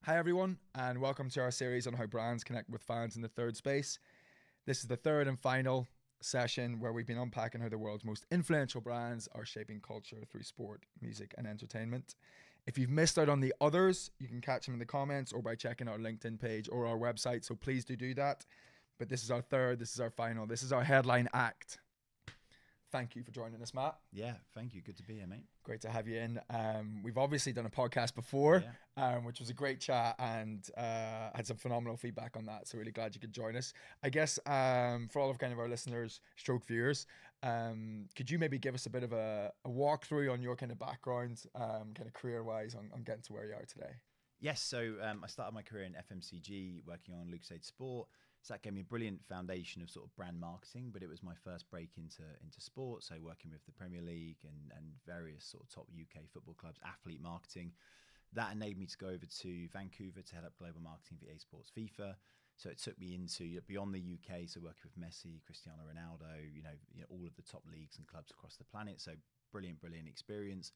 Hi everyone, and welcome to our series on how brands connect with fans in the third space. This is the third and final session where we've been unpacking how the world's most influential brands are shaping culture through sport, music, and entertainment. If you've missed out on the others, you can catch them in the comments or by checking our LinkedIn page or our website, so please do that. But this is our third, this is our final, this is our headline act. Thank you for joining us, Matt. Yeah, thank you. Good to be here, mate. Great to have you in. We've obviously done a podcast before, which was a great chat and had some phenomenal feedback on that. So really glad you could join us. I guess for all of kind of our listeners, stroke viewers, could you maybe give us a bit of a walkthrough on your kind of background, kind of career-wise on getting to where you are today? Yes, so I started my career in FMCG working on Lucozade Sport. So that gave me a brilliant foundation of sort of brand marketing, but it was my first break into sport. So working with the Premier League and various sort of top UK football clubs, athlete marketing. That enabled me to go over to Vancouver to head up global marketing for EA Sports FIFA. So it took me into beyond the UK, so working with Messi, Cristiano Ronaldo, you know all of the top leagues and clubs across the planet. So brilliant experience.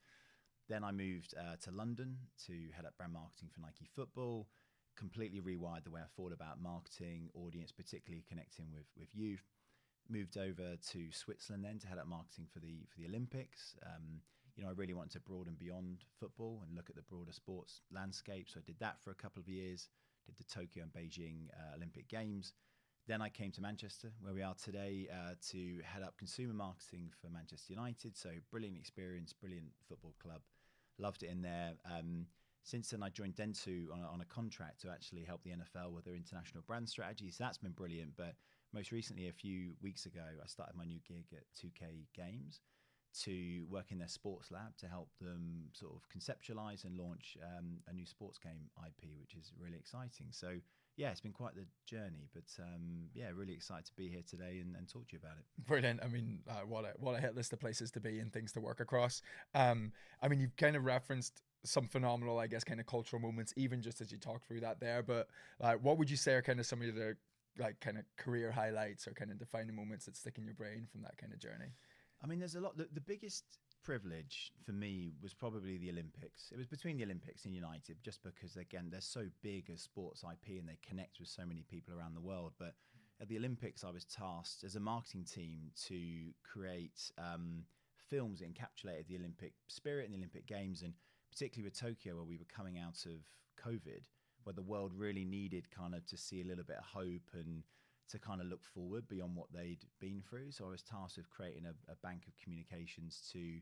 Then I moved to London to head up brand marketing for Nike Football. Completely rewired the way I thought about marketing, audience, particularly connecting with youth. Moved over to Switzerland then to head up marketing for the Olympics. I really wanted to broaden beyond football and look at the broader sports landscape. So I did that for a couple of years, did the Tokyo and Beijing Olympic Games. Then I came to Manchester, where we are today, to head up consumer marketing for Manchester United. So brilliant experience, brilliant football club. Loved it in there. Since then, I joined Dentsu on a contract to actually help the NFL with their international brand strategies. So that's been brilliant. But most recently, a few weeks ago, I started my new gig at 2K Games to work in their sports lab to help them sort of conceptualize and launch a new sports game IP, which is really exciting. So yeah, it's been quite the journey, but really excited to be here today and talk to you about it. Brilliant. I mean, what a hit list of places to be and things to work across. I mean, you've kind of referenced some phenomenal, I guess, kind of cultural moments, even just as you talk through that there. But what would you say are kind of some of the kind of career highlights or kind of defining moments that stick in your brain from that kind of journey? I mean, there's a lot. The biggest privilege for me was probably the Olympics. It was between the Olympics and United, just because, again, they're so big as sports IP and they connect with so many people around the world. But at the Olympics, I was tasked as a marketing team to create films that encapsulated the Olympic spirit and the Olympic Games, and particularly with Tokyo, where we were coming out of COVID, where the world really needed kind of to see a little bit of hope and to kind of look forward beyond what they'd been through. So I was tasked with creating a bank of communications to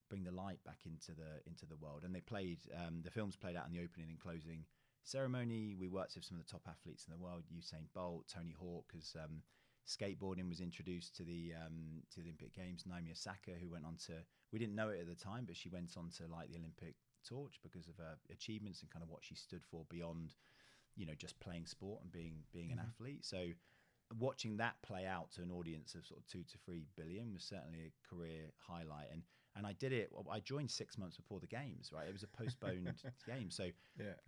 bring the light back into the world. And they played, the films played out in the opening and closing ceremony. We worked with some of the top athletes in the world, Usain Bolt, Tony Hawk, as skateboarding was introduced to the Olympic Games. Naomi Osaka, who went on to, we didn't know it at the time, but she went on to light the Olympic torch because of her achievements and kind of what she stood for beyond, just playing sport and being an athlete. So watching that play out to an audience of sort of 2 to 3 billion was certainly a career highlight. And I did it. I joined 6 months before the games, right? It was a postponed game. So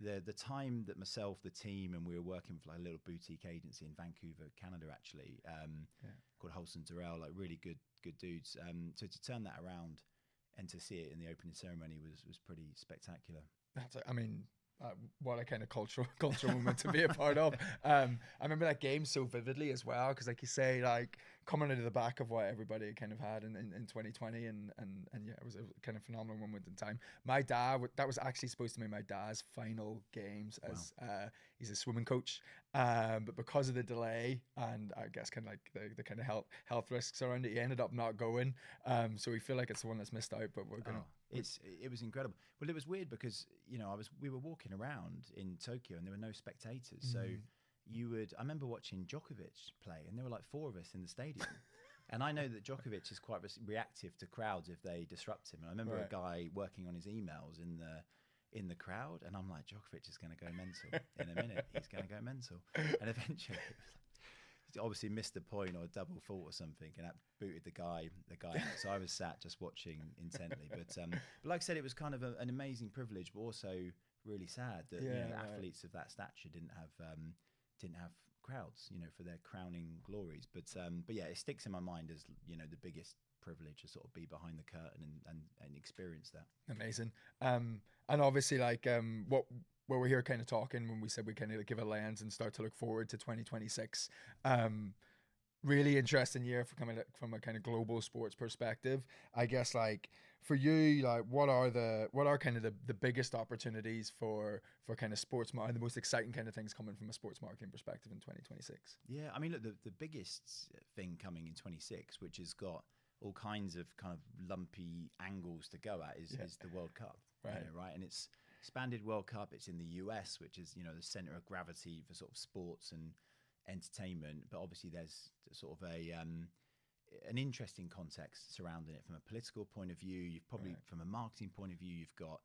the time that myself, the team, and we were working with like a little boutique agency in Vancouver, Canada, actually, called Holson Durrell, like really good dudes. So to turn that around and to see it in the opening ceremony was pretty spectacular. What a kind of cultural moment to be a part of. I remember that game so vividly as well, because like you say, like coming into the back of what everybody kind of had in 2020, and yeah, it was a kind of phenomenal moment in time. My dad, that was actually supposed to be my dad's final games as he's a swimming coach, but because of the delay and I guess kind of like the kind of health risks around it, he ended up not going. So we feel like it's the one that's missed out, but we're gonna. It was incredible. Well, it was weird because we were walking around in Tokyo and there were no spectators. So I remember watching Djokovic play, and there were like 4 of us in the stadium. And I know that Djokovic is quite reactive to crowds if they disrupt him. And I remember a guy working on his emails in the crowd, and I'm like, Djokovic is going to go mental in a minute. He's going to go mental. And eventually, he obviously missed a point or a double fault or something, and that booted the guy out. So I was sat just watching intently. But like I said, it was kind of an amazing privilege, but also really sad that athletes of that stature didn't have crowds, for their crowning glories. But yeah, it sticks in my mind as the biggest privilege to sort of be behind the curtain and experience that. Amazing. And obviously, like where we're here kind of talking when we said we kind of give a lens and start to look forward to 2026. Really interesting year for coming from a kind of global sports perspective. I guess like for you, like what are kind of the biggest opportunities for kind of sports the most exciting kind of things coming from a sports marketing perspective in 2026? Yeah, I mean, look, the biggest thing coming in 26, which has got all kinds of kind of lumpy angles to go at, is the World Cup, right? Right, and it's expanded World Cup. It's in the US, which is the center of gravity for sort of sports and entertainment. But obviously, there's sort of an interesting context surrounding it from a political point of view. You've probably from a marketing point of view, you've got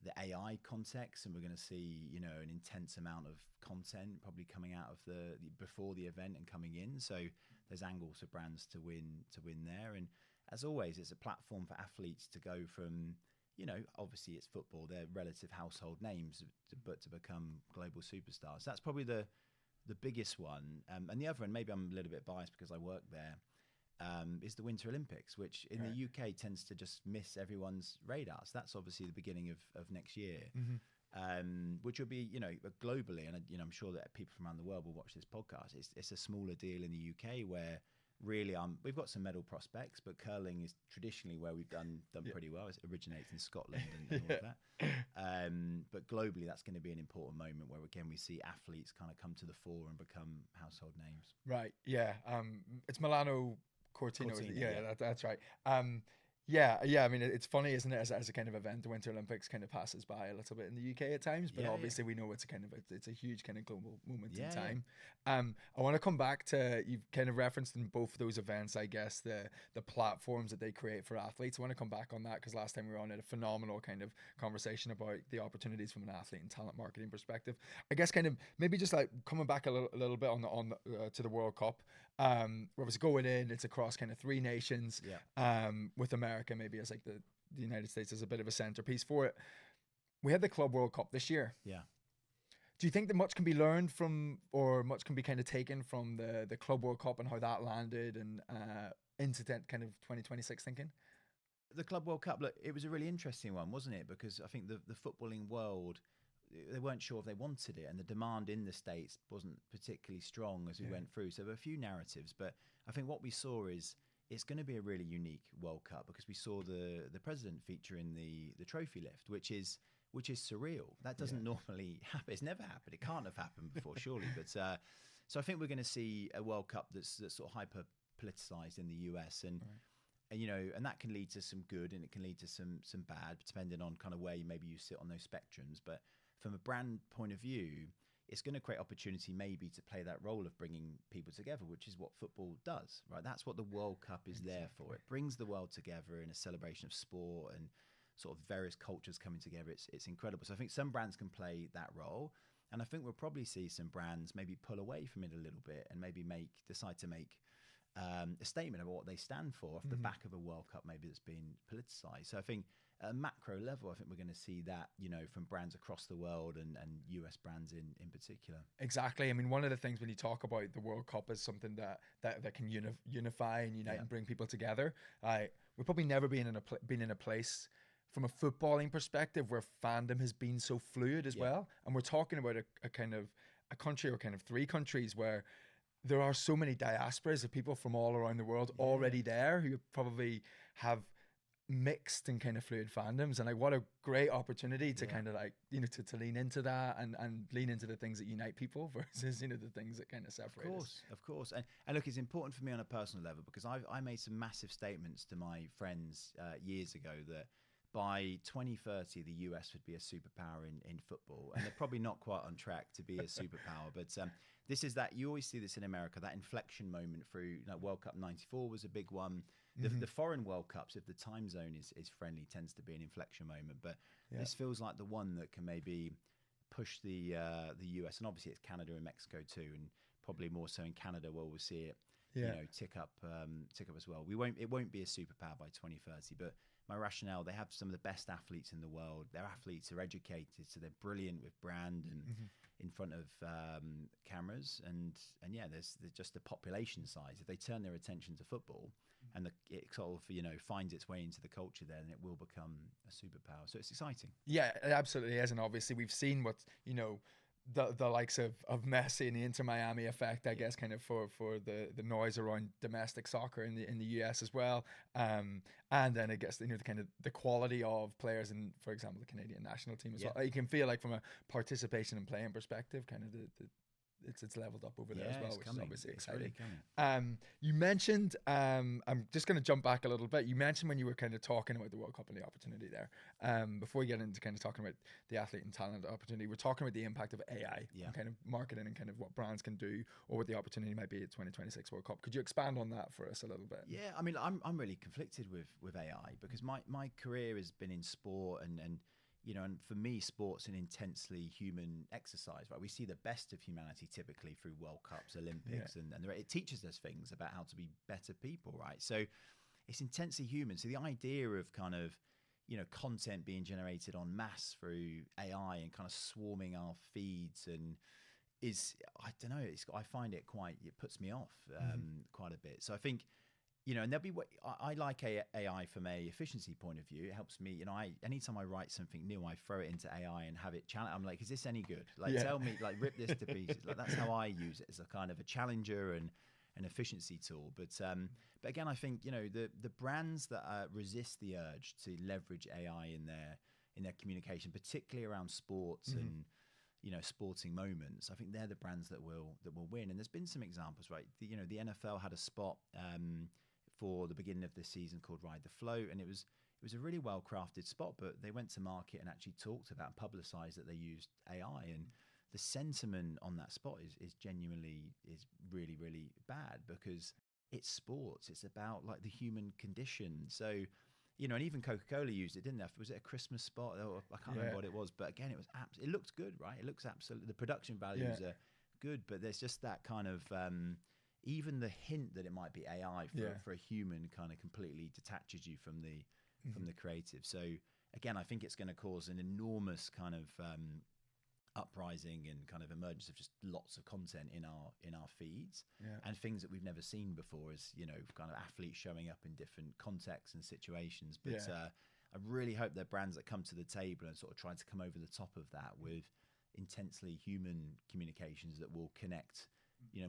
the AI context, and we're going to see an intense amount of content probably coming out of the before the event and coming in. So there's angles for brands to win there, and as always, it's a platform for athletes to go from obviously it's football, they're relative household names, but to become global superstars. That's probably the biggest one, and the other one, maybe I'm a little bit biased because I work there, is the Winter Olympics, which in the UK tends to just miss everyone's radar. So that's obviously the beginning of next year, which will be, globally, and I'm sure that people from around the world will watch this podcast. It's a smaller deal in the UK where really we've got some medal prospects, but curling is traditionally where we've done pretty well. It originates in Scotland and all of that. But globally, that's going to be an important moment where again we see athletes kind of come to the fore and become household names. Right. Yeah. It's Milano Cortina. That's right. Yeah. I mean, it's funny, isn't it? As a kind of event, the Winter Olympics kind of passes by a little bit in the UK at times, but obviously we know it's a huge kind of global moment in time. I want to come back to, you've kind of referenced in both of those events, I guess, the platforms that they create for athletes. I want to come back on that because last time we were on it, a phenomenal kind of conversation about the opportunities from an athlete and talent marketing perspective. I guess kind of maybe just like coming back a little bit to the World Cup. Where it was going in, it's across kind of 3 nations, with America maybe as like the United States as a bit of a centerpiece for it. We had the Club World Cup this year. Yeah. Do you think that much can be learned from, or much can be kind of taken from the Club World Cup and how that landed and into kind of 2026 thinking? The Club World Cup, look, it was a really interesting one, wasn't it? Because I think the footballing world, they weren't sure if they wanted it, and the demand in the States wasn't particularly strong as we went through. So there were a few narratives, but I think what we saw is it's going to be a really unique World Cup because we saw the president feature in the trophy lift, which is surreal. That doesn't normally happen. It's never happened. It can't have happened before, surely. But so I think we're going to see a World Cup that's sort of hyper politicized in the US, and that can lead to some good and it can lead to some bad, depending on kind of where maybe you sit on those spectrums. But from a brand point of view, it's going to create opportunity maybe to play that role of bringing people together, which is what football does, right? That's what the World Cup is there for. It brings the world together in a celebration of sport and sort of various cultures coming together. It's incredible. So I think some brands can play that role, and I think we'll probably see some brands maybe pull away from it a little bit and maybe decide to make a statement about what they stand for off the back of a World Cup maybe that's been politicized. So I think at a macro level, I think we're going to see that, from brands across the world and US brands in particular. Exactly. I mean, one of the things when you talk about the World Cup is something that can unify and unite and bring people together. We've probably never been in a place from a footballing perspective where fandom has been so fluid as well. And we're talking about a kind of a country or kind of 3 countries where there are so many diasporas of people from all around the world already there who probably have mixed and kind of fluid fandoms, and like what a great opportunity to kind of like to lean into that and lean into the things that unite people versus the things that kind of separate us. Of course, and look, it's important for me on a personal level because I made some massive statements to my friends years ago that by 2030 the US would be a superpower in football, and they're probably not quite on track to be a superpower, but this is that you always see this in America, that inflection moment through World Cup '94 was a big one. The foreign World Cups, if the time zone is friendly, tends to be an inflection moment. But this feels like the one that can maybe push the US, and obviously it's Canada and Mexico too, and probably more so in Canada where we'll see it tick up as well. It won't be a superpower by 2030, but my rationale, they have some of the best athletes in the world. Their athletes are educated, so they're brilliant with brand and in front of cameras. And there's just the population size. If they turn their attention to football it sort of finds its way into the culture there, and it will become a superpower. So it's exciting. Yeah, it absolutely is. And obviously we've seen what, the likes of Messi and the Inter Miami effect, I guess, kind of for the noise around domestic soccer in the US as well. And then I guess, the kind of the quality of players in, for example, the Canadian national team as well. You can feel like from a participation and playing perspective, kind of it's leveled up over there as well, which is obviously exciting. Really you mentioned, I'm just going to jump back a little bit. You mentioned when you were kind of talking about the World Cup and the opportunity there, before we get into kind of talking about the athlete and talent opportunity, we're talking about the impact of AI and kind of marketing and kind of what brands can do, or what the opportunity might be at 2026 World Cup. Could you expand on that for us a little bit? Yeah, I mean, I'm really conflicted with AI, because my career has been in sport, and and for me, sport's an intensely human exercise, right? We see the best of humanity typically through World Cups, Olympics, and it teaches us things about how to be better people, right? So it's intensely human. So the idea of kind of, content being generated en masse through AI and kind of swarming our feeds and I don't know, I find it puts me off quite a bit. So I think, and there'll be I like AI from a efficiency point of view. It helps me. Anytime I write something new, I throw it into AI and have it challenge. I'm like, is this any good? Like, tell me, like, rip this to pieces. Like, that's how I use it, as a kind of a challenger and an efficiency tool. But again, I think the brands that resist the urge to leverage AI in their communication, particularly around sports and sporting moments, I think they're the brands that will win. And there's been some examples, right? The NFL had a spot for the beginning of this season called Ride the Float, and it was a really well crafted spot, but they went to market and actually talked about, publicized that they used AI, and the sentiment on that spot is genuinely really, really bad, because it's sports. It's about like the human condition. So, and even Coca-Cola used it, didn't they? Was it a Christmas spot? I can't remember what it was, but again, it looked good, right? It looks absolutely, the production values are good, but there's just that kind of, even the hint that it might be AI for a human kind of completely detaches you from the creative. So again, I think it's going to cause an enormous kind of uprising and kind of emergence of just lots of content in our feeds, and things that we've never seen before, as kind of athletes showing up in different contexts and situations. But I really hope they're brands that come to the table and sort of try to come over the top of that with intensely human communications that will connect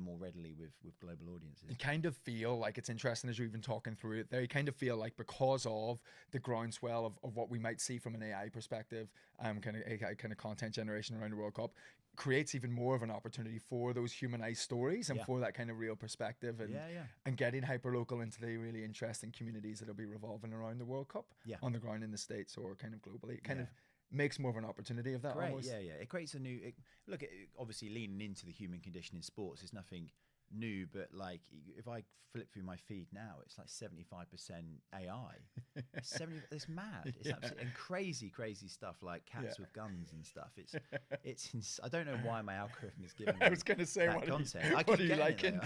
more readily with global audiences. You kind of feel like, it's interesting as you're even talking through it there, you kind of feel like, because of the groundswell of what we might see from an AI perspective, kind of content generation around the World Cup, creates even more of an opportunity for those humanized stories and for that kind of real perspective, and getting hyper local into the really interesting communities that'll be revolving around the World Cup on the ground in the States or kind of globally. It kind of makes more of an opportunity of that. Great, almost. It creates a new obviously leaning into the human condition in sports is nothing new, but like, if I flip through my feed now, it's like 75% AI. It's mad. It's absolutely, and crazy stuff like cats with guns and stuff. It's I don't know why my algorithm is giving me I was going to say, that what content. What are you liking?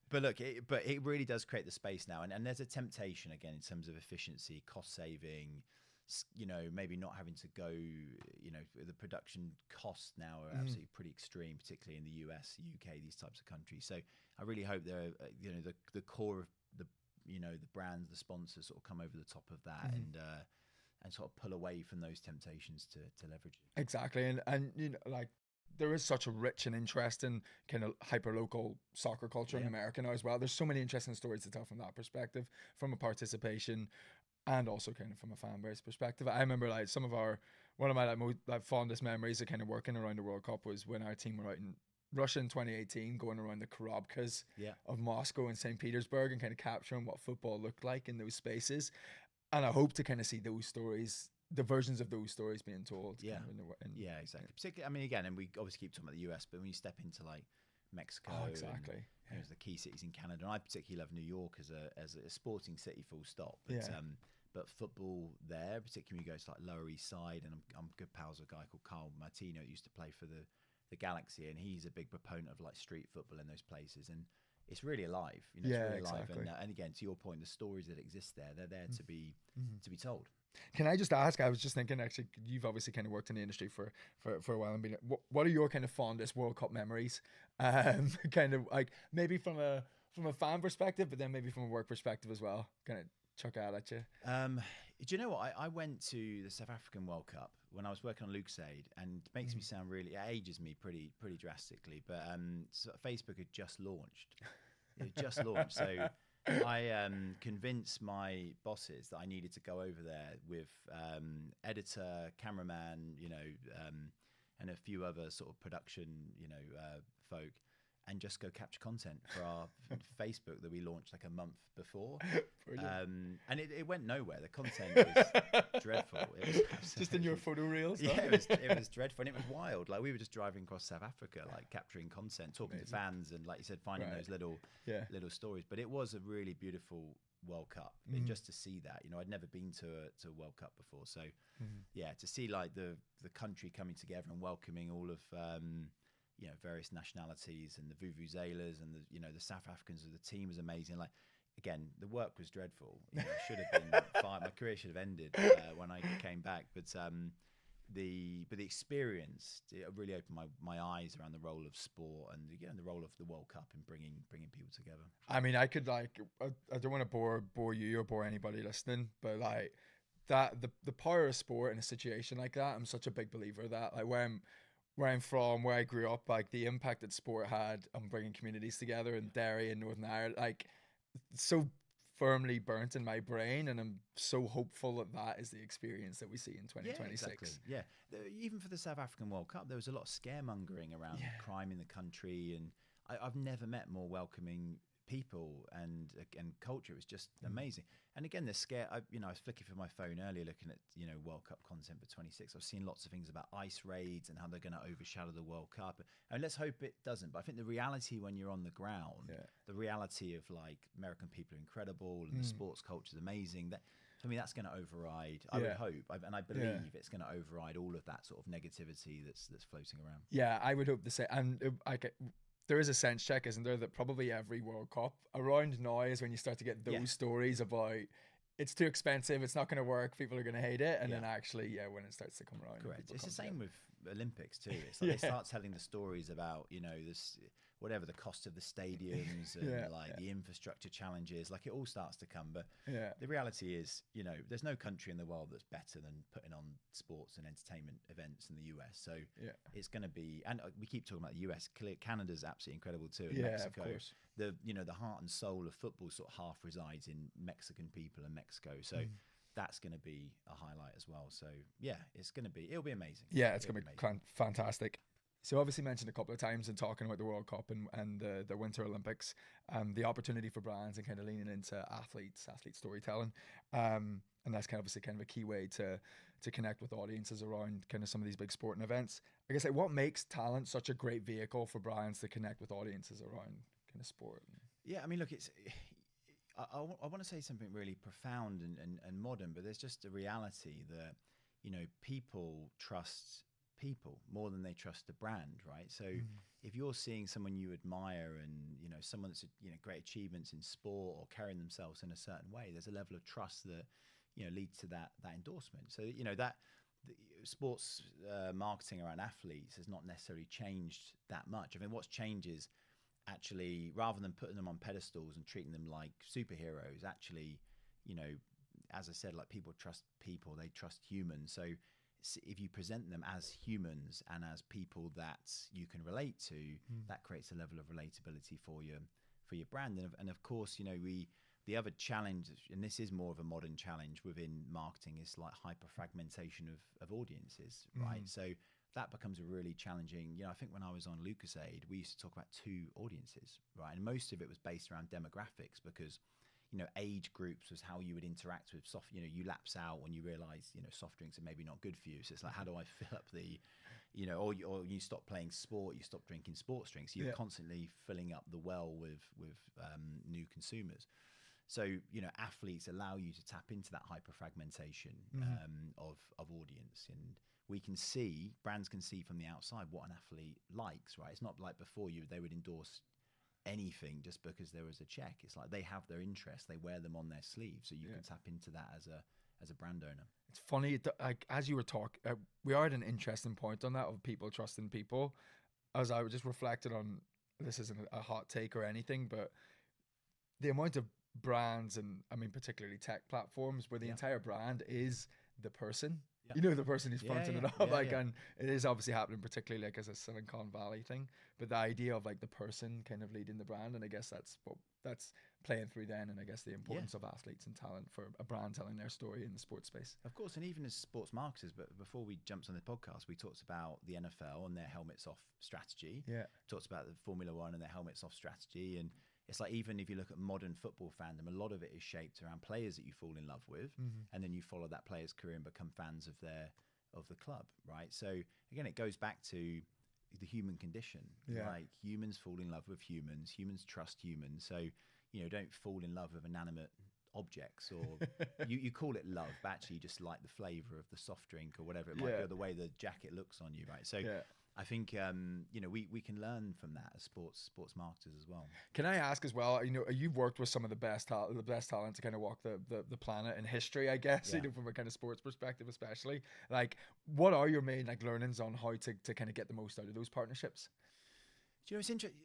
But look, it really does create the space now, and there's a temptation again in terms of efficiency, cost saving, maybe not having to go, the production costs now are absolutely pretty extreme, particularly in the US, UK, these types of countries. So I really hope there, the core of the brands, the sponsors sort of come over the top of that and sort of pull away from those temptations to leverage it. Exactly, and like, there is such a rich and interesting kind of hyper-local soccer culture in America now as well. There's so many interesting stories to tell from that perspective, from a participation and also kind of from a fan base perspective. I remember like one of my most fondest memories of kind of working around the World Cup was when our team were out in Russia in 2018, going around the Korobkas of Moscow and St. Petersburg and kind of capturing what football looked like in those spaces. And I hope to kind of see those stories, the versions of those stories being told. Exactly. Particularly, I mean, again, and we obviously keep talking about the US, but when you step into like Mexico, exactly, and the key cities in Canada, and I particularly love New York as a sporting city, full stop. But football there, particularly when you go to like Lower East Side, and I'm good pals with a guy called Carl Martino, who used to play for the Galaxy, and he's a big proponent of like street football in those places, and it's really alive. It's really alive. And again, to your point, the stories that exist there, they're there to be told. Can I just ask? I was just thinking, actually, you've obviously kind of worked in the industry for a while, and been, what are your kind of fondest World Cup memories? Kind of like maybe from a fan perspective, but then maybe from a work perspective as well. Kind of chuck out at you. Do you know what? I went to the South African World Cup when I was working on Lucasade, and it makes me sound really, it ages me pretty drastically. But so Facebook had just launched. It had just launched, so I convinced my bosses that I needed to go over there with editor, cameraman, and a few other sort of production, folk, and just go capture content for our Facebook that we launched like a month before. And it went nowhere. The content was dreadful. It was just in your photo reels. Yeah, it was dreadful, and it was wild. Like we were just driving across South Africa, like capturing content, talking to fans, and like you said, finding those little stories. But it was a really beautiful World Cup, and just to see that, I'd never been to a World Cup before, so to see like the country coming together and welcoming all of various nationalities, and the vuvuzelas, and the South Africans of the team was amazing. Like, again, the work was dreadful. Should have been fine. My career should have ended when I came back. But the experience, it really opened my eyes around the role of sport, and again the role of the World Cup in bringing people together. I mean, I could I don't want to bore you or bore anybody listening, but like that the power of sport in a situation like that, I'm such a big believer of that. Like where I'm from, where I grew up, like the impact that sport had on bringing communities together in Derry and Northern Ireland, like so firmly burnt in my brain, and I'm so hopeful that is the experience that we see in 2026. Yeah, exactly. Yeah, even for the South African World Cup, there was a lot of scaremongering around crime in the country, and I've never met more welcoming people and culture. It was just amazing. And again, they're scared. I was flicking through my phone earlier, looking at World Cup content for 26. I've seen lots of things about ICE raids and how they're going to overshadow the World Cup. And let's hope it doesn't. But I think the reality when you're on the ground, the reality of like American people are incredible and the sports culture is amazing. That, for me, that's going to override. I would hope, and I believe it's going to override all of that sort of negativity that's floating around. Yeah, I would hope the same. And there is a sense check, isn't there, that probably every World Cup around now is when you start to get those stories about it's too expensive, it's not going to work, people are going to hate it, and then actually, when it starts to come around. Correct. It's the same with Olympics too. It's like they start telling the stories about this, whatever the cost of the stadiums and the infrastructure challenges. Like it all starts to come, but the reality is, there's no country in the world that's better than putting on sports and entertainment events in the US. So it's going to be, and we keep talking about the US. Canada's absolutely incredible too. And Mexico, of course. The heart and soul of football sort of half resides in Mexican people and Mexico. So. That's going to be a highlight as well. So it'll be amazing. Yeah, it's going to be fantastic. So obviously mentioned a couple of times in talking about the World Cup and the Winter Olympics, the opportunity for brands and kind of leaning into athlete storytelling. And that's kind of a key way to connect with audiences around kind of some of these big sporting events. I guess what makes talent such a great vehicle for brands to connect with audiences around kind of sport? Yeah, I mean, look, I want to say something really profound and modern, but there's just a reality that, people trust people more than they trust the brand, right? So if you're seeing someone you admire and, someone that's, great achievements in sport or carrying themselves in a certain way, there's a level of trust that, leads to that endorsement. So, that the sports marketing around athletes has not necessarily changed that much. I mean, what's changed is, actually, rather than putting them on pedestals and treating them like superheroes, actually, as I said, like people trust people, they trust humans. So if you present them as humans and as people that you can relate to, that creates a level of relatability for your brand. And of course, the other challenge, and this is more of a modern challenge within marketing, is like hyper fragmentation of audiences, right? So that becomes a really challenging, I think when I was on Lucasade, we used to talk about two audiences, right? And most of it was based around demographics because, age groups was how you would interact with soft, you lapse out when you realize, soft drinks are maybe not good for you. So it's like, how do I fill up the, or you stop playing sport, you stop drinking sports drinks. You're constantly filling up the well with new consumers. So, athletes allow you to tap into that hyper fragmentation of audience, and we can see, brands can see from the outside what an athlete likes, right? It's not like before they would endorse anything just because there was a check. It's like they have their interest, they wear them on their sleeve, so you can tap into that as a brand owner. It's funny, like as you were talking, we are at an interesting point on that of people trusting people. As I just reflected on, this isn't a hot take or anything, but the amount of brands, and I mean particularly tech platforms, where the entire brand is the person. You know, the person who's fronting it up, and it is obviously happening, particularly like as a Silicon Valley thing. But the idea of like the person kind of leading the brand, and I guess that's playing through then, and I guess the importance of athletes and talent for a brand telling their story in the sports space. Of course, and even as sports marketers, but before we jumped on the podcast, we talked about the NFL and their helmets off strategy. Yeah, talked about the Formula One and their helmets off strategy, and it's like even if you look at modern football fandom, a lot of it is shaped around players that you fall in love with, and then you follow that player's career and become fans of the club, right? So again, it goes back to the human condition. Like humans fall in love with humans, humans trust humans. So, you know, don't fall in love with inanimate objects, or you call it love, but actually you just like the flavor of the soft drink or whatever it might be, or the way the jacket looks on you, right? So I think you know, we can learn from that as sports marketers as well. Can I ask as well? You know, you've worked with some of the best talent to kind of walk the planet in history, I guess. You know, from a kind of sports perspective, especially. Like, what are your main like learnings on how to kind of get the most out of those partnerships? Do you know, it's interesting.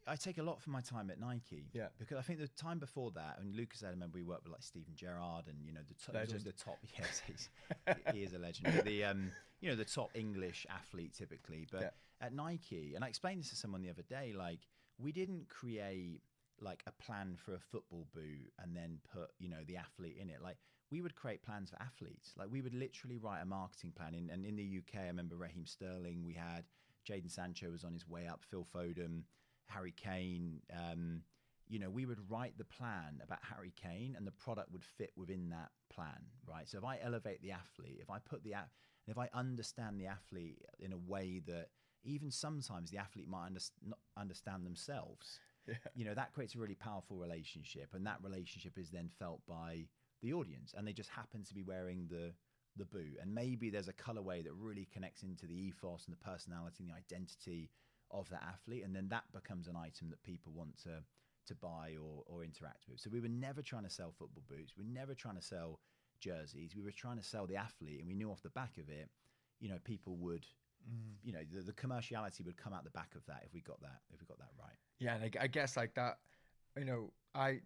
I take a lot from my time at Nike. Yeah. Because I think the time before that, and Lucas, I remember we worked with like Steven Gerrard and, you know, the top. Yes, he is a legend. But the, you know, the top English athlete typically. But at Nike, and I explained this to someone the other day, like we didn't create like a plan for a football boot and then put, you know, the athlete in it. Like we would create plans for athletes. Like we would literally write a marketing plan. And in the UK, I remember Raheem Sterling, we had Jadon Sancho was on his way up, Phil Foden, Harry Kane. You know, we would write the plan about Harry Kane and the product would fit within that plan, right? So if I elevate the athlete, if I put if I understand the athlete in a way that even sometimes the athlete might not understand themselves, you know, that creates a really powerful relationship, and that relationship is then felt by the audience, and they just happen to be wearing the boot, and maybe there's a colorway that really connects into the ethos and the personality and the identity of that athlete, and then that becomes an item that people want to buy or interact with. So we were never trying to sell football boots, we were never trying to sell jerseys, we were trying to sell the athlete, and we knew off the back of it, you know, people would you know, the commerciality would come out the back of that if we got that right. Yeah, and I guess like that, you know, I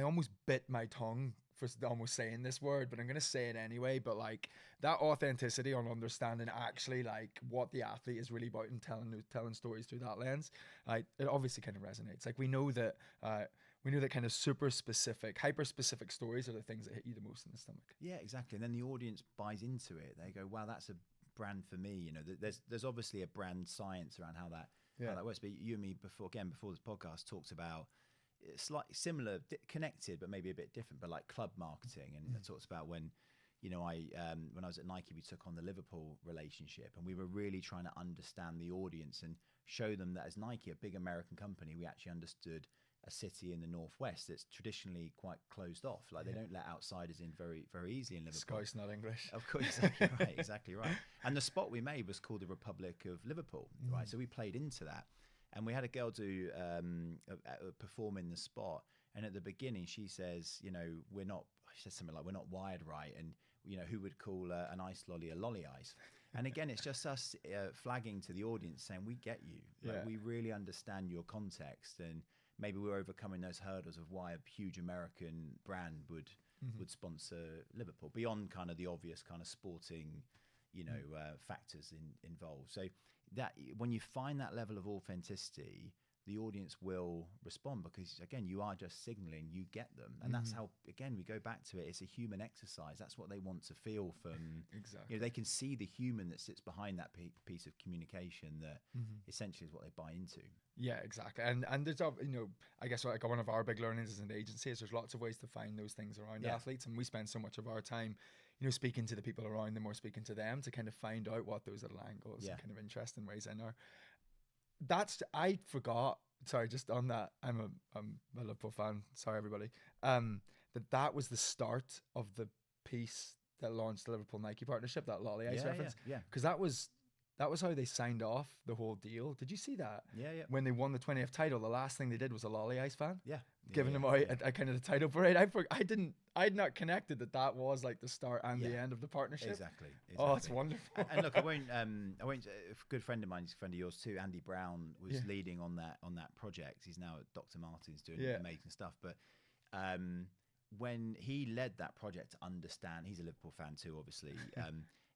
almost bit my tongue for almost saying this word, but I'm gonna say it anyway. But like that authenticity on understanding actually like what the athlete is really about and telling stories through that lens, like it obviously kind of resonates. Like we know that kind of super specific, hyper specific stories are the things that hit you the most in the stomach. Yeah, exactly. And then the audience buys into it. They go, "Wow, that's a brand for me." You know, there's obviously a brand science around how that works. But you and me before this podcast talked about slightly similar, connected, but maybe a bit different, but like club marketing. And it talks about when, you know, when I was at Nike, we took on the Liverpool relationship, and we were really trying to understand the audience and show them that as Nike, a big American company, we actually understood a city in the Northwest that's traditionally quite closed off. Like they don't let outsiders in very, very easily in Liverpool. Sky's not English. Of course, exactly right. And the spot we made was called the Republic of Liverpool, right? So we played into that. And we had a girl do perform in the spot, and at the beginning she says, you know, she says something like, "We're not wired right," and you know, who would call an ice lolly a lolly ice? And again, it's just us flagging to the audience saying, we get you, like, we really understand your context, and maybe we're overcoming those hurdles of why a huge American brand would sponsor Liverpool beyond kind of the obvious kind of sporting, you know, factors involved. So that when you find that level of authenticity, the audience will respond, because again, you are just signaling you get them, and that's how, again, we go back to it. It's a human exercise. That's what they want to feel from. Exactly. You know, they can see the human that sits behind that piece of communication that essentially is what they buy into. Yeah, exactly. And there's, you know, I guess like one of our big learnings as an agency is there's lots of ways to find those things around athletes, and we spend so much of our time, you know, speaking to the people around them or speaking to them to kind of find out what those little angles and kind of interesting ways in are. I forgot. Sorry, just on that. I'm a Liverpool fan. Sorry, everybody. That was the start of the piece that launched the Liverpool Nike partnership. That Lolly Ice reference. Yeah. Because that was that was how they signed off the whole deal. Did you see that? Yeah, yeah. When they won the 20th title, the last thing they did was a Lolly Ice fan. Yeah. Giving them out a kind of the title parade. I'd not connected that was like the start and the end of the partnership. Exactly. Oh, it's wonderful. And look, I won't. A good friend of mine, he's a friend of yours too, Andy Brown, was leading on that project. He's now at Dr. Martens doing amazing stuff. But when he led that project to understand, he's a Liverpool fan too, obviously.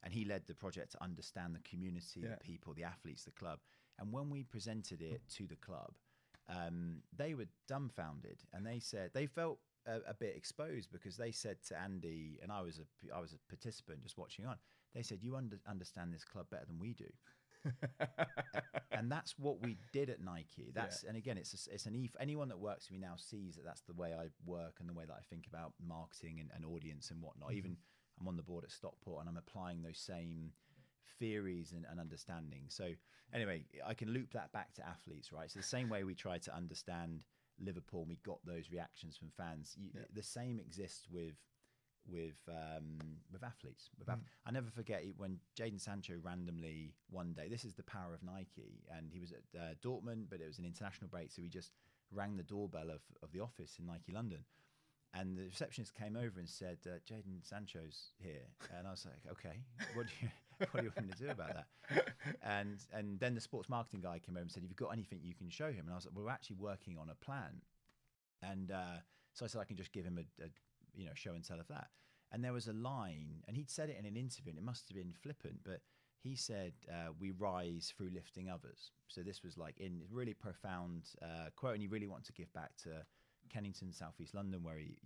And he led the project to understand the community, the people, the athletes, the club. And when we presented it to the club, they were dumbfounded, and they said they felt a bit exposed, because they said to Andy, and I was a participant just watching on. They said, "You understand this club better than we do," and that's what we did at Nike. And again, it's anyone that works with me now sees that that's the way I work and the way that I think about marketing and audience and whatnot. Even I'm on the board at Stockport, and I'm applying those same theories and understanding. So anyway, I can loop that back to athletes, right? So the same way we try to understand Liverpool, we got those reactions from fans. The same exists with athletes. I never forget when Jadon Sancho randomly one day, this is the power of Nike, and he was at Dortmund, but it was an international break, so he just rang the doorbell of the office in Nike London. And the receptionist came over and said, "Jadon Sancho's here." And I was like, "Okay, what do you want me to do about that?" And then the sports marketing guy came over and said, "Have you got anything you can show him?" And I was like, "Well, we're actually working on a plan." And so I said, "I can just give him a show and tell of that." And there was a line, and he'd said it in an interview, and it must have been flippant, but he said, "We rise through lifting others." So this was like in really profound quote, and he really wanted to give back to Kennington, Southeast London, where he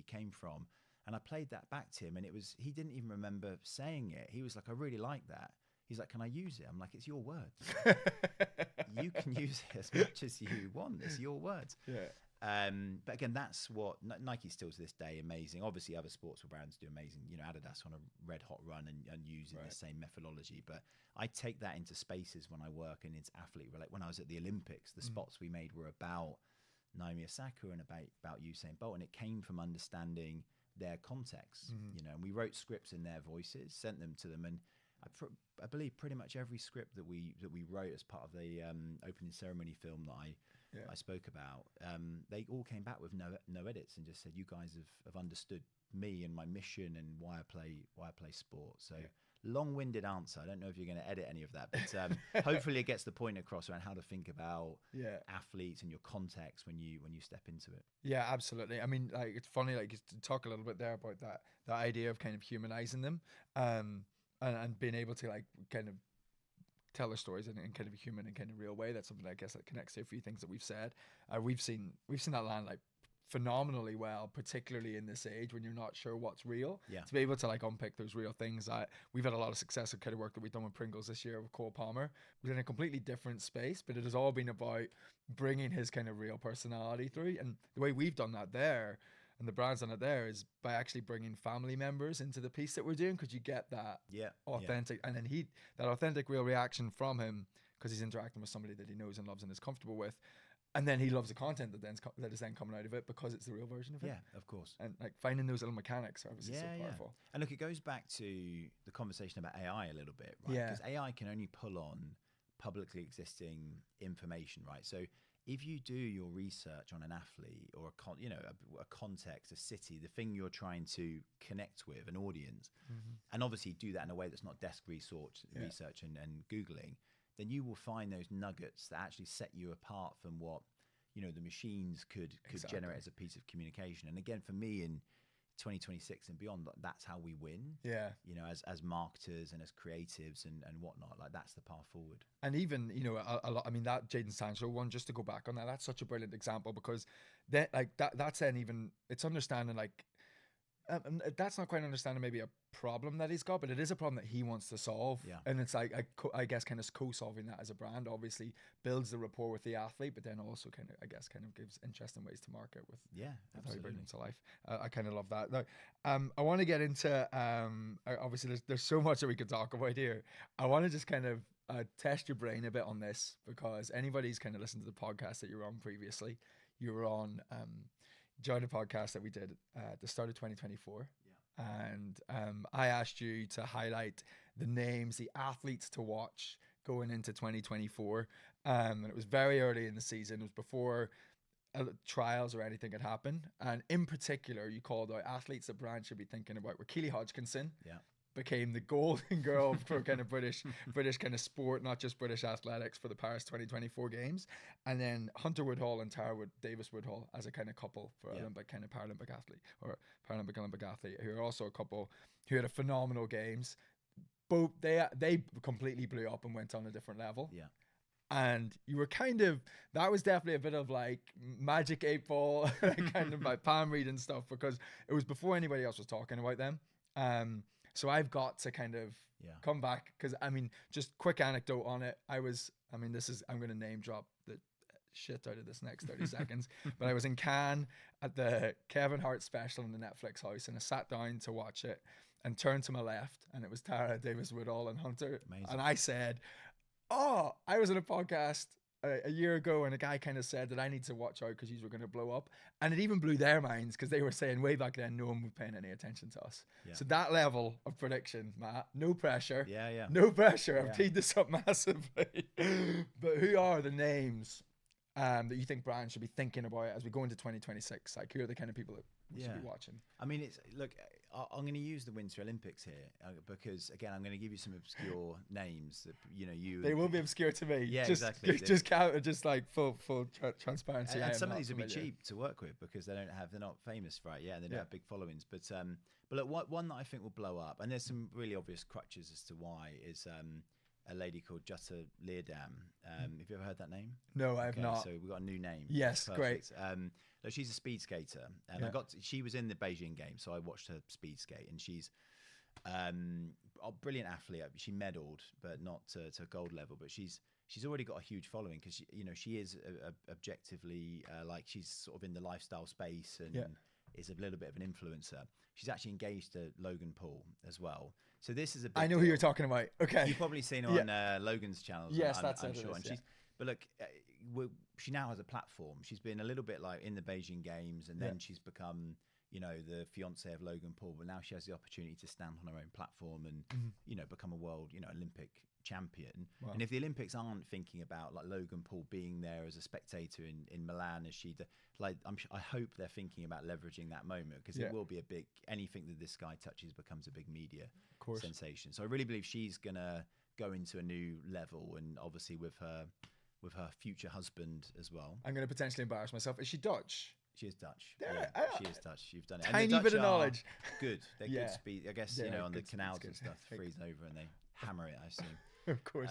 came from. And I played that back to him, and he didn't even remember saying it. He was like, "I really like that." He's like, "Can I use it?" I'm like, "It's your words. You can use it as much as you want. It's your words." Yeah. But again, that's what Nike still to this day amazing. Obviously, other sports brands do amazing. Adidas on a red hot run and using the same methodology. But I take that into spaces when I work and into athlete. Like when I was at the Olympics, the spots we made were about Naomi Osaka and about Usain Bolt, and it came from understanding their context. And we wrote scripts in their voices, sent them to them, and I believe pretty much every script that we wrote as part of the opening ceremony film that I spoke about, they all came back with no edits and just said, "You guys have understood me and my mission and why I play sport." So long-winded answer. I don't know if you're going to edit any of that, but hopefully it gets the point across around how to think about athletes and your context when you step into it. Yeah, absolutely. I mean, like, it's funny, like, to talk a little bit there about that idea of kind of humanizing them, and being able to like kind of tell their stories in kind of a human and kind of real way. That's something I guess that connects to a few things that we've said. We've seen that land like phenomenally well, particularly in this age when you're not sure what's real. To be able to like unpick those real things. We've had a lot of success with kind of work that we've done with Pringles this year with Cole Palmer. We're in a completely different space, but it has all been about bringing his kind of real personality through. And the way we've done that there, and the brand's on it there, is by actually bringing family members into the piece that we're doing, because you get that authentic, and then that authentic real reaction from him, because he's interacting with somebody that he knows and loves and is comfortable with. And then he loves the content that is then coming out of it, because it's the real version of it. Yeah, of course. And like finding those little mechanics are obviously so powerful. And look, it goes back to the conversation about AI a little bit, right? Because AI can only pull on publicly existing information, right? So if you do your research on an athlete or a context, a city, the thing you're trying to connect with, an audience, and obviously do that in a way that's not desk research and Googling, then you will find those nuggets that actually set you apart from what the machines could generate as a piece of communication. And again, for me in 2026 and beyond, that's how we win. As marketers and as creatives and whatnot. Like, that's the path forward. And even a lot. I mean, that Jadon Sancho one, just to go back on that, that's such a brilliant example, because that's then even it's understanding like. That's not quite understanding maybe a problem that he's got, but it is a problem that he wants to solve. And it's like, I guess kind of co-solving that as a brand obviously builds the rapport with the athlete, but then also kind of gives interesting ways to market with how you bring them to life. I kind of love that. Now, I want to get into, obviously there's so much that we could talk about here. I want to just kind of test your brain a bit on this, because anybody's kind of listened to the podcast that you were on previously, you were on, join a podcast that we did at the start of 2024. and I asked you to highlight the names, the athletes to watch going into 2024. And it was very early in the season. It was before trials or anything had happened. And in particular, you called out athletes that Brian should be thinking about were Keely Hodgkinson. Yeah. Became the golden girl for kind of British kind of sport, not just British athletics, for the Paris 2024 games. And then Hunter Woodhall and Tara Davis Woodhall as a kind of couple for Olympic kind of Paralympic athlete or Paralympic Olympic athlete, who are also a couple who had a phenomenal games. Both they completely blew up and went on a different level. Yeah. And you were that was definitely a bit of like magic 8 Ball, kind of like palm reading stuff, because it was before anybody else was talking about them. So I've got to kind of come back, because I mean, just quick anecdote on it. I'm going to name drop the shit out of this next 30 seconds, but I was in Cannes at the Kevin Hart special in the Netflix house, and I sat down to watch it and turned to my left, and it was Tara Davis Woodhall and Hunter. Amazing. And I said, oh, I was in a podcast a year ago, and a guy kind of said that I need to watch out because you were going to blow up, and it even blew their minds, because they were saying way back then no one was paying any attention to us. So that level of prediction, Matt, no pressure. No pressure. I've teed this up massively. But who are the names that you think Brian should be thinking about as we go into 2026? Like, who are the kind of people that we should be watching? I mean, I'm going to use the Winter Olympics here because, again, I'm going to give you some obscure names that They will be obscure to me. Yeah, just, exactly. Just like full transparency. And some of these will be cheap to work with because they're not famous, right? Yeah, and they don't have big followings. But look, one that I think will blow up, and there's some really obvious crutches as to why, is a lady called Jutta Leerdam. Have you ever heard that name? No, I have not. So we've got a new name. Yes, great. Look, she's a speed skater, and she was in the Beijing Games, so I watched her speed skate, and she's a brilliant athlete. She medaled, but not to gold level. But she's already got a huge following because she is objectively like, she's sort of in the lifestyle space and is a little bit of an influencer. She's actually engaged to Logan Paul as well. So this is a big I know deal. Who you're talking about. Okay, you've probably seen her on Logan's channels. Yes, I'm sure. And but look, she now has a platform. She's been a little bit like in the Beijing Games, and then she's become, the fiance of Logan Paul. But now she has the opportunity to stand on her own platform and, become a world, Olympic champion. Wow. And if the Olympics aren't thinking about like Logan Paul being there as a spectator in Milan, as I hope they're thinking about leveraging that moment, because it will be a big, anything that this guy touches becomes a big media sensation. So I really believe she's gonna go into a new level, and obviously with her future husband as well. I'm going to potentially embarrass myself. Is she Dutch? She is Dutch. She is Dutch. You've done it. Tiny bit of knowledge. Good. They're good speed. I guess, on the canals and stuff, freeze over and they hammer it, I assume. Of course.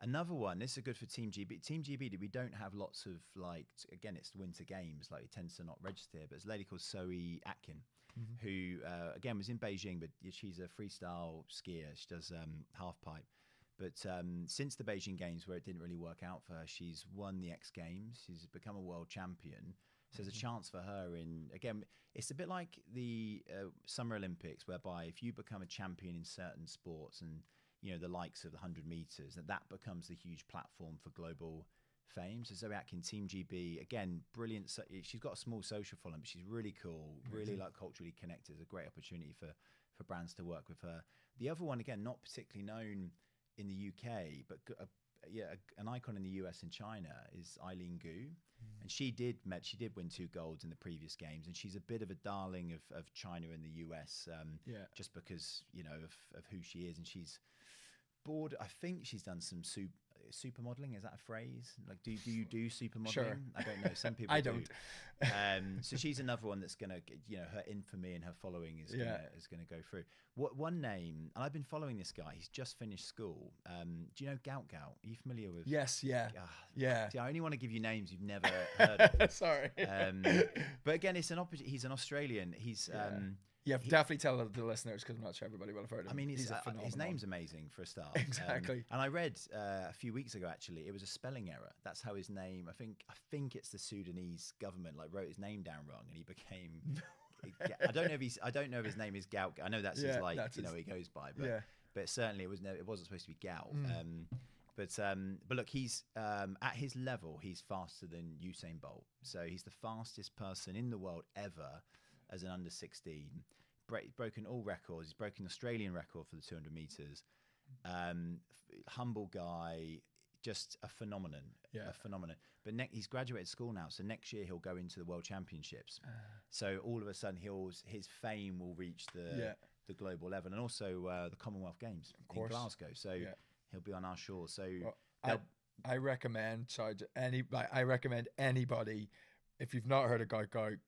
Another one, this is good for Team GB. Team GB, we don't have lots of, again, it's the Winter Games, it tends to not register, but there's a lady called Zoe Atkin, who, again, was in Beijing, but she's a freestyle skier. She does half pipe. But since the Beijing Games, where it didn't really work out for her, she's won the X Games. She's become a world champion. So there's a chance for her again, it's a bit like the Summer Olympics, whereby if you become a champion in certain sports and, the likes of the 100 meters, that becomes the huge platform for global fame. So Zoe Atkin, Team GB, again, brilliant. She's got a small social following, but she's really cool, really culturally connected. It's a great opportunity for brands to work with her. The other one, again, not particularly known in the UK, but an icon in the US and China is Eileen Gu, and she did win 2 golds in the previous games, and she's a bit of a darling of China and the US, just because of who she is, and she's bored. I think she's done some supermodeling. Is that a phrase? Like, do you do supermodeling? Sure. I don't know. Some people I don't. So she's another one that's gonna, her infamy and her following is gonna go through. One name, and I've been following this guy. He's just finished school. Do you know Growthw? Are you familiar with? Yes. Yeah. Yeah. See, I only want to give you names you've never heard of. Sorry. But again, it's he's an Australian. He's definitely tell the listeners, because I'm not sure everybody will have heard of him. I mean, his name's amazing for a start. Exactly. And I read a few weeks ago, actually, it was a spelling error. That's how his name, I think it's the Sudanese government wrote his name down wrong, and he became. I don't know if his name is Gout. I know that's his he goes by, but certainly it wasn't supposed to be Gout. But look, he's at his level, he's faster than Usain Bolt. So he's the fastest person in the world ever as an under 16. broken all records. He's broken the Australian record for the 200 meters. Humble guy, just a phenomenon. Yeah. A phenomenon. But he's graduated school now, so next year he'll go into the World Championships. So all of a sudden his fame will reach the global level, and also the Commonwealth Games in Glasgow. So he'll be on our shores. So I recommend I recommend anybody, if you've not heard of Growthw,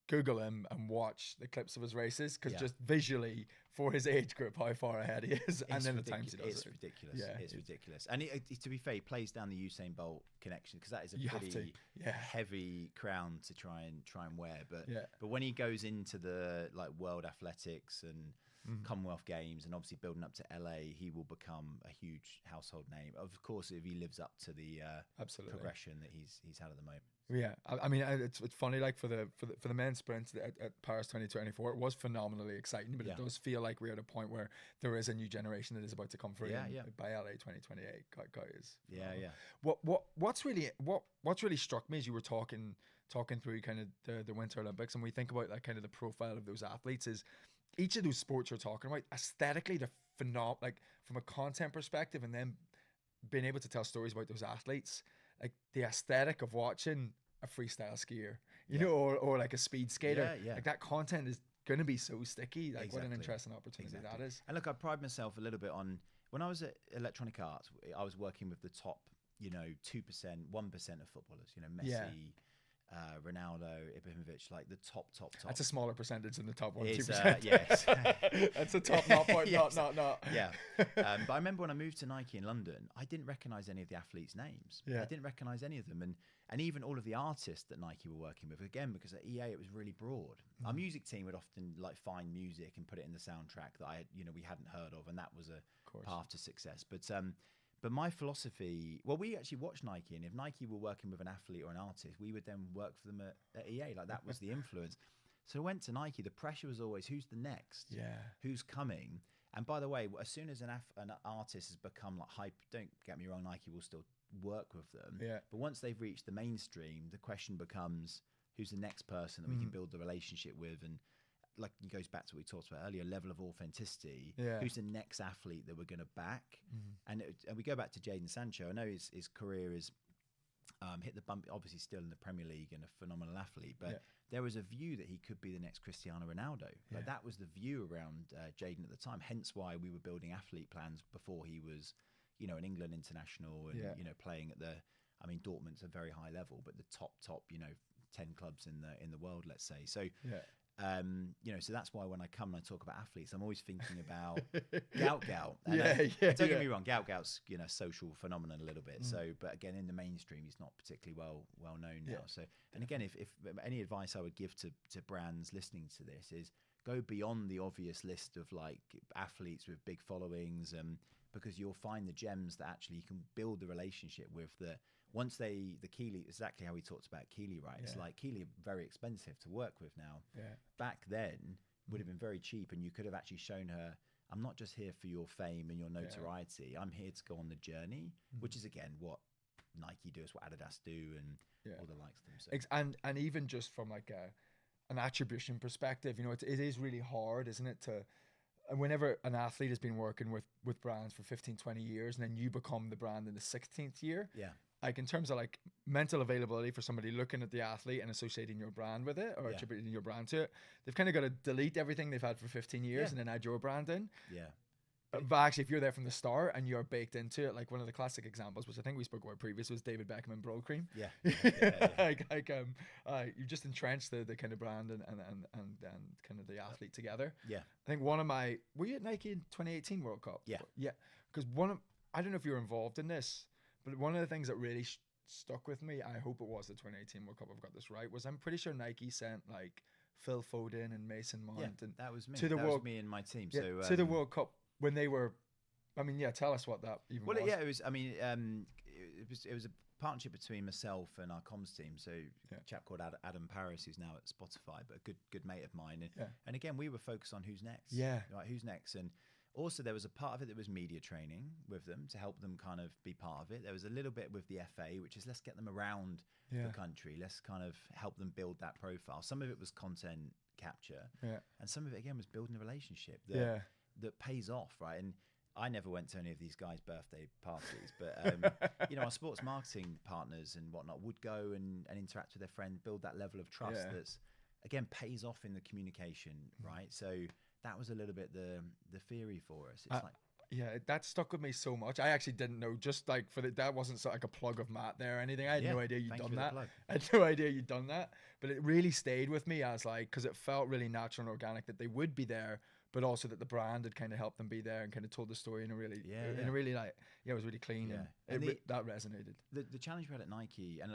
Google him and watch the clips of his races, because just visually for his age group, how far ahead he is, and then the times he does it's ridiculous. Yeah, it's ridiculous. And to be fair, he plays down the Usain Bolt connection, because that is a pretty heavy crown to try and wear. But when he goes into the like world athletics and Commonwealth Games, and obviously building up to LA, he will become a huge household name. Of course, if he lives up to the progression that he's had at the moment. Yeah, I mean, it's funny, like for the men's sprints at Paris 2024, it was phenomenally exciting, but it does feel like we're at a point where there is a new generation that is about to come through. By LA 2028, guys. What's really struck me as you were talking through kind of the Winter Olympics, and we think about like kind of the profile of those athletes, is each of those sports you're talking about, aesthetically, they're phenomenal, like from a content perspective, and then being able to tell stories about those athletes, like the aesthetic of watching a freestyle skier, you know, or like a speed skater, like that content is going to be so sticky. Like what an interesting opportunity that is. And look, I pride myself a little bit on, when I was at Electronic Arts, I was working with the top, 2%, 1% of footballers, Messi, Ronaldo, Ibrahimovic, like the top. That's a smaller percentage than the top 1-2%. Yes. That's a top not point, not. Yeah. But I remember when I moved to Nike in London, I didn't recognize any of the athletes' names. I didn't recognize any of them. And even all of the artists that Nike were working with, again, because at EA it was really broad. Our music team would often like find music and put it in the soundtrack that we hadn't heard of, and that was a path to success. But my philosophy, well, we actually watched Nike, and if Nike were working with an athlete or an artist, we would then work for them at EA. Like that was the influence. So I went to Nike. The pressure was always, who's the next? Who's coming? And by the way, as soon as an artist has become like hype, don't get me wrong, Nike will still work with them. But once they've reached the mainstream, the question becomes, who's the next person that we can build the relationship with? And like it goes back to what we talked about earlier, level of authenticity. Who's the next athlete that we're going to back? And we go back to Jadon Sancho. I know his career is hit the bump, obviously still in the Premier League and a phenomenal athlete, but there was a view that he could be the next Cristiano Ronaldo. Like that was the view around Jadon at the time. Hence why we were building athlete plans before he was, an England international and playing at Dortmund's a very high level, but the top 10 clubs in the world, let's say. So so that's why when I come and I talk about athletes, I'm always thinking about Growthw. Don't get me wrong, Growthw's social phenomenon a little bit. So, but again, in the mainstream, he's not particularly well known now. So, and again, if any advice I would give to brands listening to this is go beyond the obvious list of like athletes with big followings, because you'll find the gems that actually you can build the relationship with. Once the Keeley, exactly how we talked about Keeley rights, like Keeley are very expensive to work with now. Back then would have been very cheap, and you could have actually shown her, I'm not just here for your fame and your notoriety. I'm here to go on the journey, which is again what Nike do, is what Adidas do, and all the likes of them. So. And even just from like an attribution perspective, it is really hard, isn't it, to. And whenever an athlete has been working with brands for 15, 20 years, and then you become the brand in the 16th year, like in terms of like mental availability for somebody looking at the athlete and associating your brand with it, or attributing your brand to it, they've kind of got to delete everything they've had for 15 years and then add your brand in. But actually, if you're there from the start and you're baked into it, like one of the classic examples, which I think we spoke about previous, was David Beckham and Bro Cream. You've just entrenched the kind of brand and kind of the athlete together. I think were you at Nike in 2018 World Cup? Because I don't know if you're involved in this, but one of the things that really stuck with me, I hope it was the 2018 World Cup, I've got this right, was I'm pretty sure Nike sent like Phil Foden and Mason Mount and that was me. That was me and my team. So to the World Cup when they were, tell us what that even was. Well, it was. It was a partnership between myself and our comms team. So a chap called Adam Paris, who's now at Spotify, but a good mate of mine. And again, we were focused on who's next. Right, who's next. And also there was a part of it that was media training with them to help them kind of be part of it. There was a little bit with the FA, which is let's get them around the country. Let's kind of help them build that profile. Some of it was content capture. Yeah. And some of it again was building a relationship that pays off, right? And I never went to any of these guys' birthday parties, but our sports marketing partners and whatnot would go and interact with their friends, build that level of trust that's again pays off in the communication, right? So that was a little bit the theory for us. It's like. Yeah, that stuck with me so much. I actually didn't know, just like that wasn't like a plug of Matt there or anything. I had no idea you'd done that. I had no idea you'd done that, but it really stayed with me as like, because it felt really natural and organic that they would be there, but also that the brand had kind of helped them be there and kind of told the story in a really, it was really clean. Yeah. And that resonated. The challenge we had at Nike and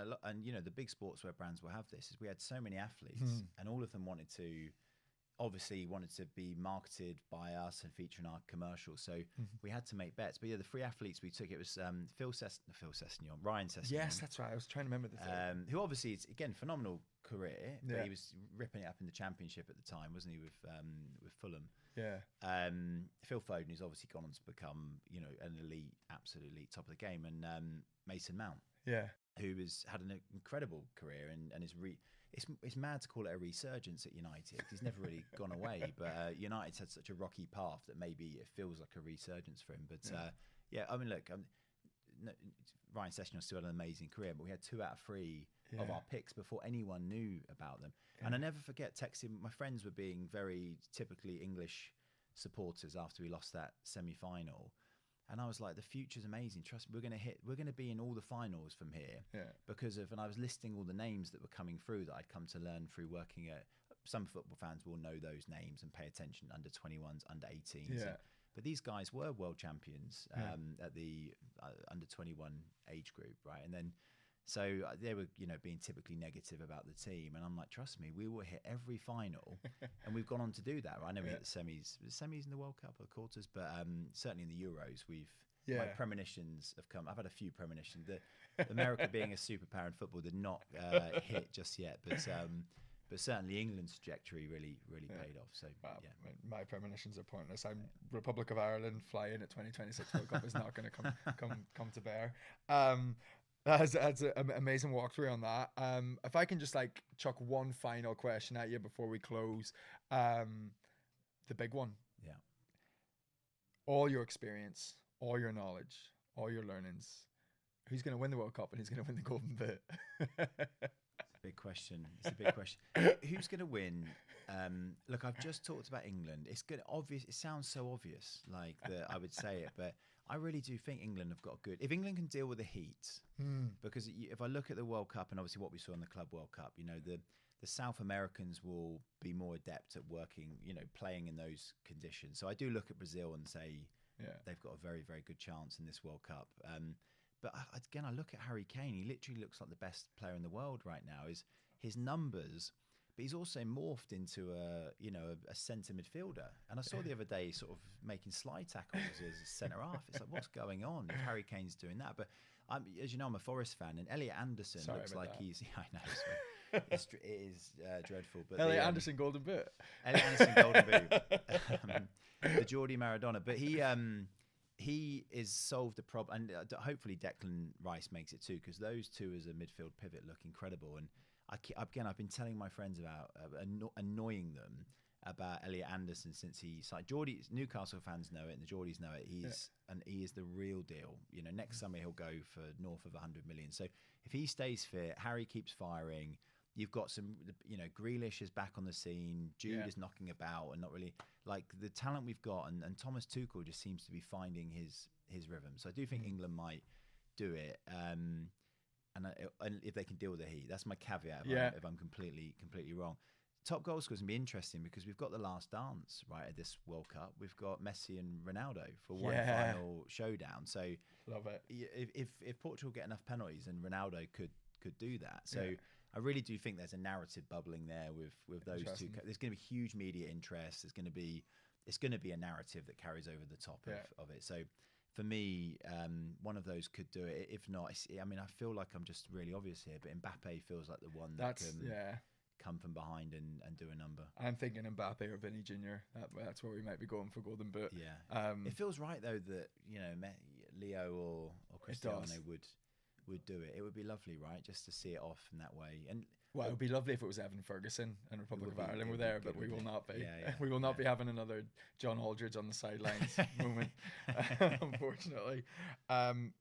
the big sportswear brands will have this is we had so many athletes and all of them wanted to be marketed by us and feature in our commercials. So we had to make bets. But the three athletes we took, it was Ryan Sessegnon. Yes, that's right. I was trying to remember the who obviously is, again, phenomenal career, but he was ripping it up in the championship at the time, wasn't he, with Fulham? Yeah. Phil Foden, who's obviously gone on to become, an elite, absolute elite top of the game, and Mason Mount. Yeah. Who had an incredible career and is it's mad to call it a resurgence at United. He's never really gone away, but United's had such a rocky path that maybe it feels like a resurgence for him. But I mean, look, Ryan Sessegnon still had an amazing career, but we had 2 out of 3 of our picks before anyone knew about them. Yeah. And I never forget texting. My friends were being very typically English supporters after we lost that semi-final. And I was like, the future's amazing. Trust me, we're going to be in all the finals from here and I was listing all the names that were coming through that I'd come to learn through working at, some football fans will know those names and pay attention, under 21s, under 18s. Yeah. But these guys were world champions at the under 21 age group, right? And then, so they were, being typically negative about the team. And I'm like, trust me, we will hit every final. And we've gone on to do that, right? I know we hit the semis in the World Cup or quarters, but certainly in the Euros, my premonitions have come. I've had a few premonitions. America being a superpower in football did not hit just yet, but certainly England's trajectory really paid off. So my premonitions are pointless. I'm Republic of Ireland flying at 2026 World Cup is not going to come to bear. That's an amazing walkthrough on that. If I can just like chuck one final question at you before we close, the big one. Yeah. All your experience, all your knowledge, all your learnings. Who's going to win the World Cup and who's going to win the Golden Boot? Big question. It's a big question. Who's going to win? Look, I've just talked about England. It's good. Obvious. It sounds so obvious, like that I would say it, but I really do think England have got good. If England can deal with the heat, because if I look at the World Cup and obviously what we saw in the Club World Cup, the South Americans will be more adept at working, playing in those conditions. So I do look at Brazil and say they've got a very, very good chance in this World Cup. But again, I look at Harry Kane. He literally looks like the best player in the world right now. His numbers, but he's also morphed into a centre midfielder. And I saw the other day sort of making slide tackles as a centre half. It's like, what's going on if Harry Kane's doing that? But as you know, I'm a Forest fan, and Elliot Anderson looks like he's. Yeah, I know. It is dreadful. But Elliot Anderson Golden Boot. Elliot Anderson Golden Boot. The Geordie Maradona, but he is solved the problem, and hopefully Declan Rice makes it too, because those two as a midfield pivot look incredible. And I've been telling my friends about annoying them about Elliot Anderson since he's like Newcastle fans know it and the Geordies know it. He is the real deal. Next summer he'll go for north of 100 million. So if he stays fit, Harry keeps firing. You've got some, Grealish is back on the scene. Jude is knocking about and not really like the talent we've got. And Thomas Tuchel just seems to be finding his rhythm. So I do think England might do it. And if they can deal with the heat, that's my caveat. If I'm completely wrong. Top goal scorers can be interesting because we've got the last dance right at this World Cup. We've got Messi and Ronaldo for one final showdown. So love it. If Portugal get enough penalties, and Ronaldo could do that. So I really do think there's a narrative bubbling there with those two. There's going to be huge media interest. It's going to be a narrative that carries over the top of it. So for me, one of those could do it. If not, I feel like I'm just really obvious here, but Mbappe feels like the one that can come from behind and do a number. I'm thinking Mbappe or Vinny Jr. That's where we might be going for Golden Boot. Yeah. It feels right though that Leo or Cristiano would do it. It would be lovely, right? Just to see it off in that way. And Well, it would be lovely if it was Evan Ferguson and Republic of Ireland were there, but we will not be. We will not be having another John Aldridge on the sidelines moment, unfortunately.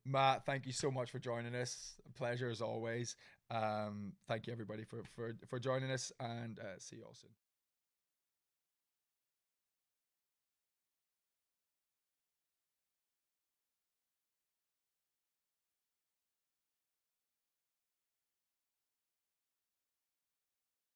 Matt, thank you so much for joining us. A pleasure as always. Thank you everybody for joining us, and see you all soon.